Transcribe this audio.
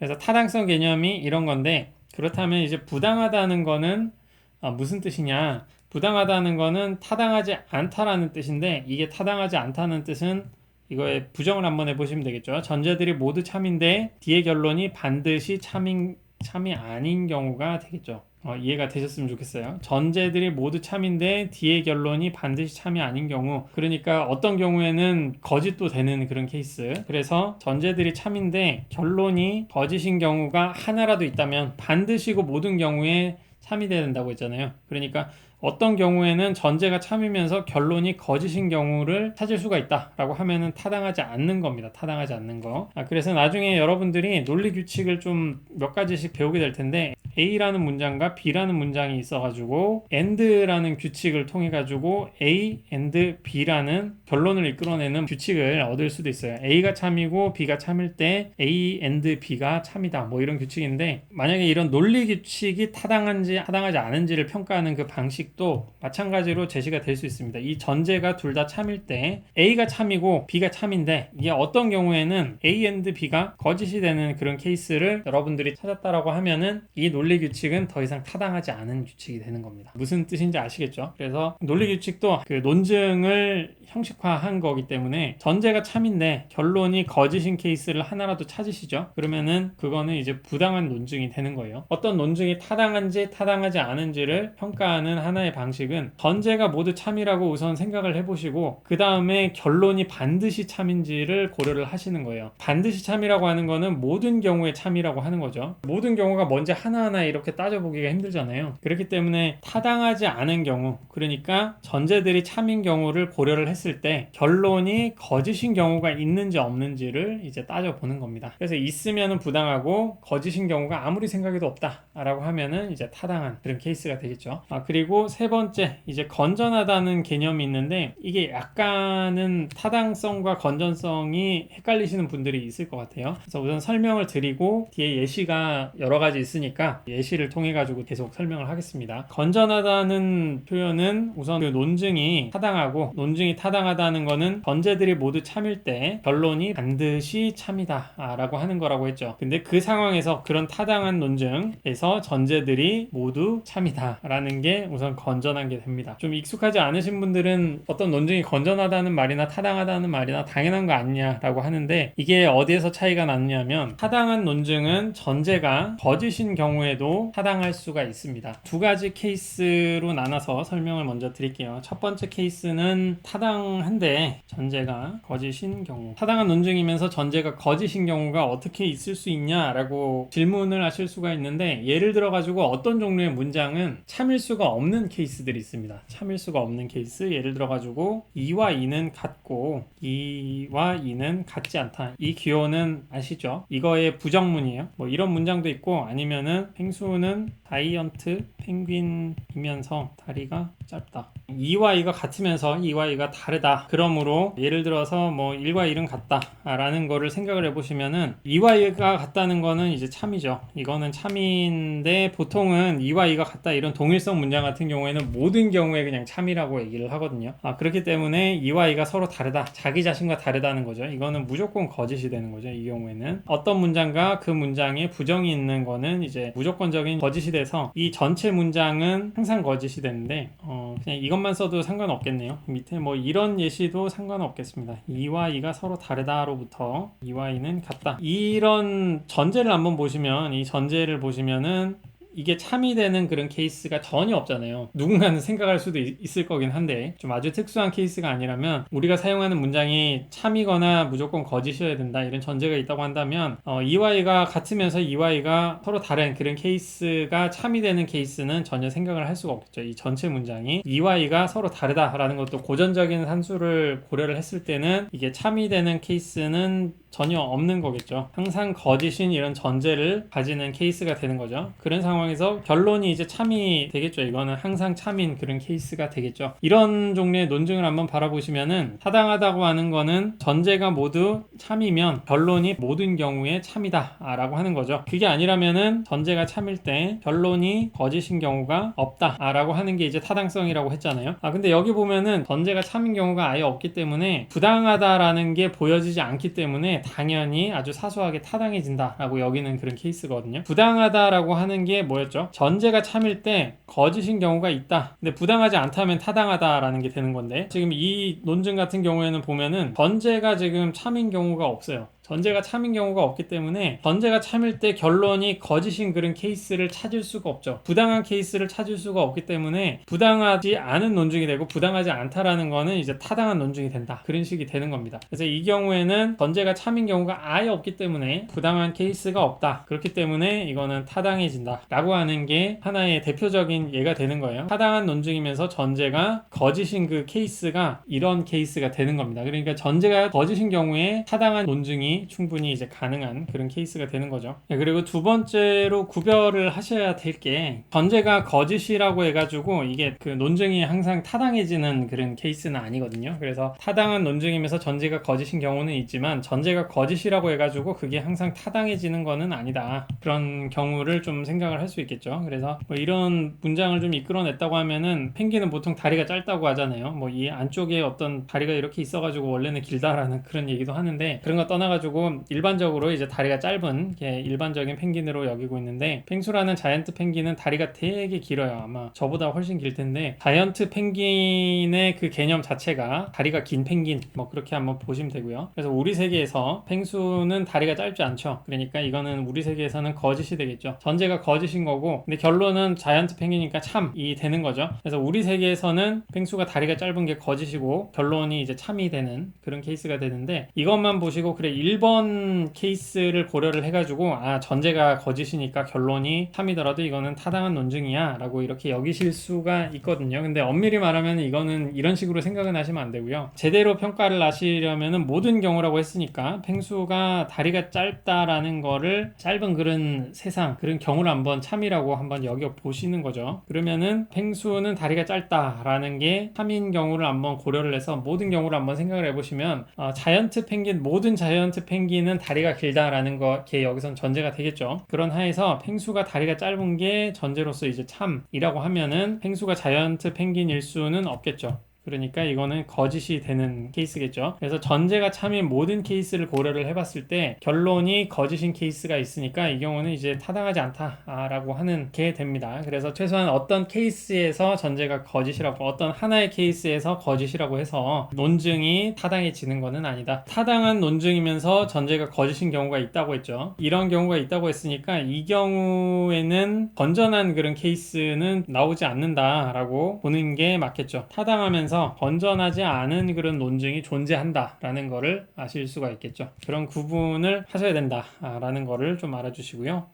그래서 타당성 개념이 이런 건데, 그렇다면 이제 부당하다는 거는 무슨 뜻이냐? 부당하다는 거는 타당하지 않다라는 뜻인데, 이게 타당하지 않다는 뜻은 이거에 부정을 한번 해보시면 되겠죠. 전제들이 모두 참인데 뒤의 결론이 반드시 참이 아닌 경우가 되겠죠. 이해가 되셨으면 좋겠어요. 전제들이 모두 참인데 뒤의 결론이 반드시 참이 아닌 경우, 그러니까 어떤 경우에는 거짓도 되는 그런 케이스. 그래서 전제들이 참인데 결론이 거짓인 경우가 하나라도 있다면 반드시고 모든 경우에 참이 돼야 된다고 했잖아요. 그러니까 어떤 경우에는 전제가 참이면서 결론이 거짓인 경우를 찾을 수가 있다라고 하면은 타당하지 않는 겁니다. 타당하지 않는 거. 그래서 나중에 여러분들이 논리 규칙을 좀 몇 가지씩 배우게 될 텐데, A라는 문장과 B라는 문장이 있어가지고 AND라는 규칙을 통해 가지고 A, AND, B라는 결론을 이끌어내는 규칙을 얻을 수도 있어요. A가 참이고 B가 참일 때 A, AND, B가 참이다, 뭐 이런 규칙인데, 만약에 이런 논리 규칙이 타당한지 타당하지 않은지를 평가하는 그 방식도 마찬가지로 제시가 될 수 있습니다. 이 전제가 둘 다 참일 때 A가 참이고 B가 참인데, 이게 어떤 경우에는 A, AND, B가 거짓이 되는 그런 케이스를 여러분들이 찾았다라고 하면은 이 논리 규칙은 더 이상 타당하지 않은 규칙이 되는 겁니다. 무슨 뜻인지 아시겠죠? 그래서 논리 규칙도 그 논증을 형식화한 거기 때문에 전제가 참인데 결론이 거짓인 케이스를 하나라도 찾으시죠? 그러면은 그거는 이제 부당한 논증이 되는 거예요. 어떤 논증이 타당한지 타당하지 않은지를 평가하는 하나의 방식은 전제가 모두 참이라고 우선 생각을 해보시고, 그 다음에 결론이 반드시 참인지를 고려를 하시는 거예요. 반드시 참이라고 하는 거는 모든 경우에 참이라고 하는 거죠. 모든 경우가 뭔지 하나하나 이렇게 따져보기가 힘들잖아요. 그렇기 때문에 타당하지 않은 경우, 그러니까 전제들이 참인 경우를 고려를 했을 때 결론이 거짓인 경우가 있는지 없는지를 이제 따져보는 겁니다. 그래서 있으면은 부당하고 거짓인 경우가 아무리 생각해도 없다라고 하면은 이제 타당한 그런 케이스가 되겠죠. 그리고 세 번째, 이제 건전하다는 개념이 있는데, 이게 약간은 타당성과 건전성이 헷갈리시는 분들이 있을 것 같아요. 그래서 우선 설명을 드리고 뒤에 예시가 여러 가지 있으니까 예시를 통해 가지고 계속 설명을 하겠습니다. 건전하다는 표현은 우선 그 논증이 타당하고, 논증이 타당하다는 거는 전제들이 모두 참일 때 결론이 반드시 참이다 라고 하는 거라고 했죠. 근데 그 상황에서 그런 타당한 논증에서 전제들이 모두 참이다 라는 게 우선 건전한 게 됩니다. 좀 익숙하지 않으신 분들은 어떤 논증이 건전하다는 말이나 타당하다는 말이나 당연한 거 아니냐 라고 하는데, 이게 어디에서 차이가 나느냐면, 타당한 논증은 전제가 거짓인 경우에도 타당할 수가 있습니다. 두 가지 케이스로 나눠서 설명을 먼저 드릴게요. 첫 번째 케이스는 타당한데 전제가 거짓인 경우. 타당한 논증이면서 전제가 거짓인 경우가 어떻게 있을 수 있냐라고 질문을 하실 수가 있는데, 예를 들어 가지고 어떤 종류의 문장은 참일 수가 없는 케이스들이 있습니다. 참일 수가 없는 케이스, 예를 들어 가지고 2와 2는 같고 2와 2는 같지 않다. 이 기호는 아시죠? 이거의 부정문이에요. 뭐 이런 문장도 있고, 아니면은 펭수는 다이언트 펭귄이면서 다리가 짧다. 2와 2가 같으면서 2와 2가 다르다. 그러므로 예를 들어서 뭐 1과 1은 같다 라는 거를 생각을 해보시면은, 2와 2가 같다는 거는 이제 참이죠. 이거는 참인데, 보통은 2와 2가 같다 이런 동일성 문장 같은 경우에는 모든 경우에 그냥 참이라고 얘기를 하거든요. 그렇기 때문에 2와 2가 서로 다르다, 자기 자신과 다르다는 거죠. 이거는 무조건 거짓이 되는 거죠. 이 경우에는 어떤 문장과 그 문장에 부정이 있는 거는 이제 무조건적인 거짓이 돼서 이 전체 문장은 항상 거짓이 되는데, 그냥 이것만 써도 상관없겠네요. 밑에 뭐 이런 예시도 상관없겠습니다. 2와 2가 서로 다르다로부터 2와 2는 같다. 이런 전제를 한번 보시면, 이 전제를 보시면은 이게 참이 되는 그런 케이스가 전혀 없잖아요. 누군가는 생각할 수도 있을 거긴 한데, 좀 아주 특수한 케이스가 아니라면, 우리가 사용하는 문장이 참이거나 무조건 거짓이어야 된다 이런 전제가 있다고 한다면, 2와 2가 같으면서 2와 2가 서로 다른 그런 케이스가 참이 되는 케이스는 전혀 생각을 할 수가 없겠죠. 이 전체 문장이 2와 2가 서로 다르다라는 것도 고전적인 산수를 고려를 했을 때는 이게 참이 되는 케이스는 전혀 없는 거겠죠. 항상 거짓인 이런 전제를 가지는 케이스가 되는 거죠. 그런 상황 상황에서 결론이 이제 참이 되겠죠. 이거는 항상 참인 그런 케이스가 되겠죠. 이런 종류의 논증을 한번 바라보시면은 타당하다고 하는 거는 전제가 모두 참이면 결론이 모든 경우에 참이다 라고 하는 거죠. 그게 아니라면은 전제가 참일 때 결론이 거짓인 경우가 없다 라고 하는 게 이제 타당성이라고 했잖아요. 근데 여기 보면은 전제가 참인 경우가 아예 없기 때문에 부당하다라는 게 보여지지 않기 때문에 당연히 아주 사소하게 타당해진다 라고 여기는 그런 케이스거든요. 부당하다라고 하는 게 뭐였죠? 전제가 참일 때 거짓인 경우가 있다. 근데 부당하지 않다면 타당하다라는 게 되는 건데, 지금 이 논증 같은 경우에는 보면은 전제가 지금 참인 경우가 없어요. 전제가 참인 경우가 없기 때문에 전제가 참일 때 결론이 거짓인 그런 케이스를 찾을 수가 없죠. 부당한 케이스를 찾을 수가 없기 때문에 부당하지 않은 논증이 되고, 부당하지 않다라는 거는 이제 타당한 논증이 된다, 그런 식이 되는 겁니다. 그래서 이 경우에는 전제가 참인 경우가 아예 없기 때문에 부당한 케이스가 없다, 그렇기 때문에 이거는 타당해진다 라고 하는 게 하나의 대표적인 예가 되는 거예요. 타당한 논증이면서 전제가 거짓인 그 케이스가 이런 케이스가 되는 겁니다. 그러니까 전제가 거짓인 경우에 타당한 논증이 충분히 이제 가능한 그런 케이스가 되는 거죠. 그리고 두 번째로 구별을 하셔야 될 게, 전제가 거짓이라고 해가지고 이게 그 논증이 항상 타당해지는 그런 케이스는 아니거든요. 그래서 타당한 논증이면서 전제가 거짓인 경우는 있지만, 전제가 거짓이라고 해가지고 그게 항상 타당해지는 거는 아니다, 그런 경우를 좀 생각을 할 수 있겠죠. 그래서 뭐 이런 문장을 좀 이끌어냈다고 하면은, 펭귄은 보통 다리가 짧다고 하잖아요. 뭐 이 안쪽에 어떤 다리가 이렇게 있어가지고 원래는 길다라는 그런 얘기도 하는데, 그런 거 떠나가지고 일반적으로 이제 다리가 짧은 게 일반적인 펭귄으로 여기고 있는데, 펭수라는 자이언트 펭귄은 다리가 되게 길어요. 아마 저보다 훨씬 길 텐데, 자이언트 펭귄의 그 개념 자체가 다리가 긴 펭귄, 뭐 그렇게 한번 보시면 되고요. 그래서 우리 세계에서 펭수는 다리가 짧지 않죠. 그러니까 이거는 우리 세계에서는 거짓이 되겠죠. 전제가 거짓인 거고, 근데 결론은 자이언트 펭귄이니까 참이 되는 거죠. 그래서 우리 세계에서는 펭수가 다리가 짧은 게 거짓이고 결론이 이제 참이 되는 그런 케이스가 되는데, 이것만 보시고 그래 1번 케이스를 고려를 해가지고 전제가 거짓이니까 결론이 참이더라도 이거는 타당한 논증이야 라고 이렇게 여기실 수가 있거든요. 근데 엄밀히 말하면 이거는 이런 식으로 생각은 하시면 안 되고요. 제대로 평가를 하시려면은 모든 경우라고 했으니까 펭수가 다리가 짧다라는 거를 짧은 그런 세상, 그런 경우를 한번 참이라고 한번 여겨 보시는 거죠. 그러면은 펭수는 다리가 짧다라는 게 참인 경우를 한번 고려를 해서 모든 경우를 한번 생각을 해보시면, 자이언트 펭귄, 모든 자이언트 펭귄은 다리가 길다라는 게 여기선 전제가 되겠죠. 그런 하에서 펭수가 다리가 짧은 게 전제로서 이제 참이라고 하면은 펭수가 자이언트 펭귄일 수는 없겠죠. 그러니까 이거는 거짓이 되는 케이스겠죠. 그래서 전제가 참인 모든 케이스를 고려를 해봤을 때 결론이 거짓인 케이스가 있으니까 이 경우는 이제 타당하지 않다라고 하는 게 됩니다. 그래서 최소한 어떤 케이스에서 전제가 거짓이라고, 어떤 하나의 케이스에서 거짓이라고 해서 논증이 타당해지는 것은 아니다. 타당한 논증이면서 전제가 거짓인 경우가 있다고 했죠. 이런 경우가 있다고 했으니까 이 경우에는 건전한 그런 케이스는 나오지 않는다라고 보는 게 맞겠죠. 타당하면서 건전하지 않은 그런 논증이 존재한다라는 거를 아실 수가 있겠죠. 그런 구분을 하셔야 된다라는 거를 좀 알아주시고요.